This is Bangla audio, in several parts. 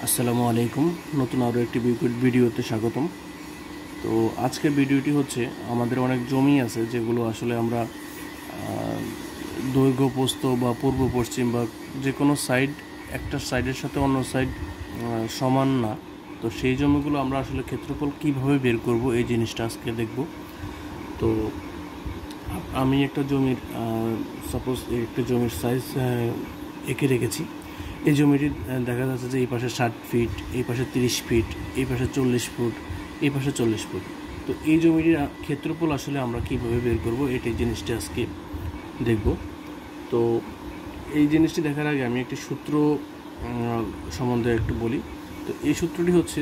আসসালামু আলাইকুম। নতুন আরও একটি ভিডিওতে স্বাগতম। তো আজকের ভিডিওটি হচ্ছে আমাদের অনেক জমি আছে যেগুলো আসলে আমরা দৈর্ঘ্য প্রস্থ বা পূর্ব পশ্চিম বা যে কোনো সাইড একটা সাইডের সাথে অন্য সাইড সমান না। তো সেই জমিগুলো আমরা আসলে ক্ষেত্রফল কীভাবে বের করব এই জিনিসটা আজকে দেখব। তো আমি একটা জমির সাপোজ একটা জমির সাইজ এঁকে রেখেছি। এই জমিটি দেখা যাচ্ছে যে এই পাশে 60 ফিট, এই পাশে 30 ফিট, এই পাশে 40 ফুট, এই পাশে 40 ফুট। তো এই জমিটির ক্ষেত্রফল আসলে আমরা কীভাবে বের করব এটাই জিনিসটি আজকে দেখব। তো এই জিনিসটি দেখার আগে আমি একটি সূত্র সম্বন্ধে একটু বলি। তো এই সূত্রটি হচ্ছে,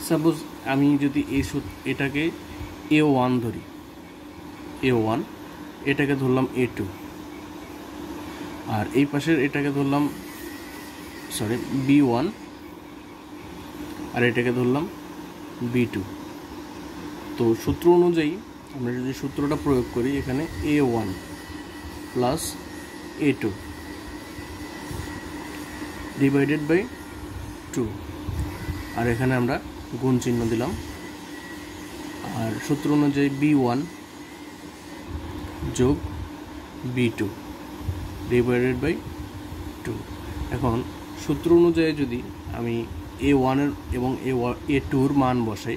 সাপোজ আমি যদি এটাকে A1 ধরি, A1, এটাকে ধরলাম A2, আর এই পাশের এটাকে ধরলাম B1, আর এটাকে ধরলাম B2। তো সূত্র অনুযায়ী আমরা যদি সূত্রটা প্রয়োগ করি, এখানে A1 plus A2 divided by 2, আর এখানে আমরা গুণ চিহ্ন দিলাম। আর সূত্র অনুযায়ী B1 যোগ B2 ডিভাইডেড বাই 2। এখন সূত্র অনুযায়ী যদি আমি A1 এর এবং A2 মান বসাই,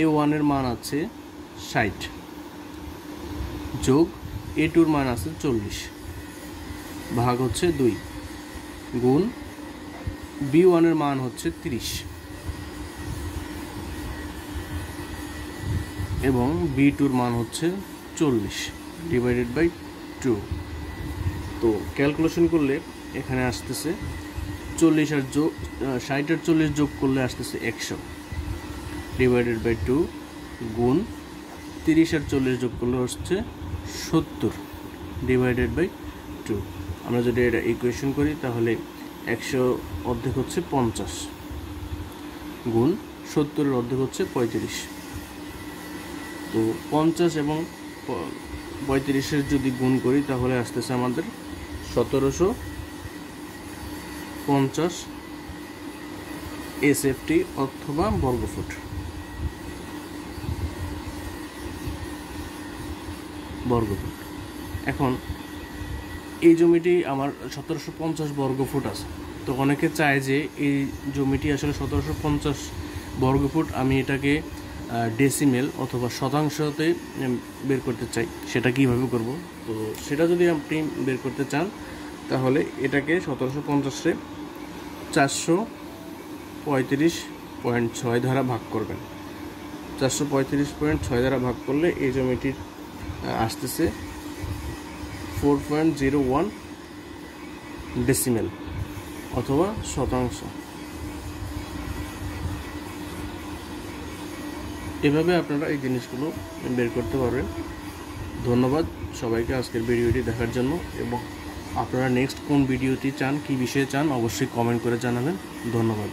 A1 এর মান আছে 60 যোগ A2 মান আছে 40 ভাগ হচ্ছে 2 গুণ B1 এর মান হচ্ছে 30 এবং B2 মান হচ্ছে 40 ডিভাইডেড বাই 2। তো ক্যালকুলেশন করলে এখানে আসতেছে 40 আর 60 আর 40 যোগ করলে আসতেছে 100 ডিভাইডেড বাই 2 গুণ 30 আর 40 যোগ করলে হচ্ছে 70 ডিভাইডেড বাই 2। আমরা যদি এটা ইকুয়েশন করি তাহলে 100 অর্ধেক হচ্ছে 50 গুণ 70 এর অর্ধেক হচ্ছে 35। তো 50 এবং 35-এর যদি গুণ করি তাহলে আসতেছে আমাদের 1750 SFT অথবা বর্গফুট। এখন এই জমিটি আমার 1750 বর্গফুট আছে। তো অনেকে চায় যে এই জমিটি আসলে 1750 বর্গফুট, আমি এটাকে ডেসিমেল অথবা শতাংশতে বের করতে চাই, সেটা কীভাবে করব? তো সেটা যদি আপনি বের করতে চান তাহলে এটাকে 1750-এ 435.6 দ্বারা ভাগ করবেন। 435.6 দ্বারা ভাগ করলে এই জমিটির আসতেছে 4.01 ডেসিমেল অথবা শতাংশ। এভাবে আপনারা এই জিনিসগুলো বের করতে পারবেন। ধন্যবাদ সবাইকে আজকের ভিডিওটি দেখার জন্য, এবং আপনারা নেক্সট কোন ভিডিওটি চান, কী বিষয়ে চান, অবশ্যই কমেন্ট করে জানাবেন। ধন্যবাদ।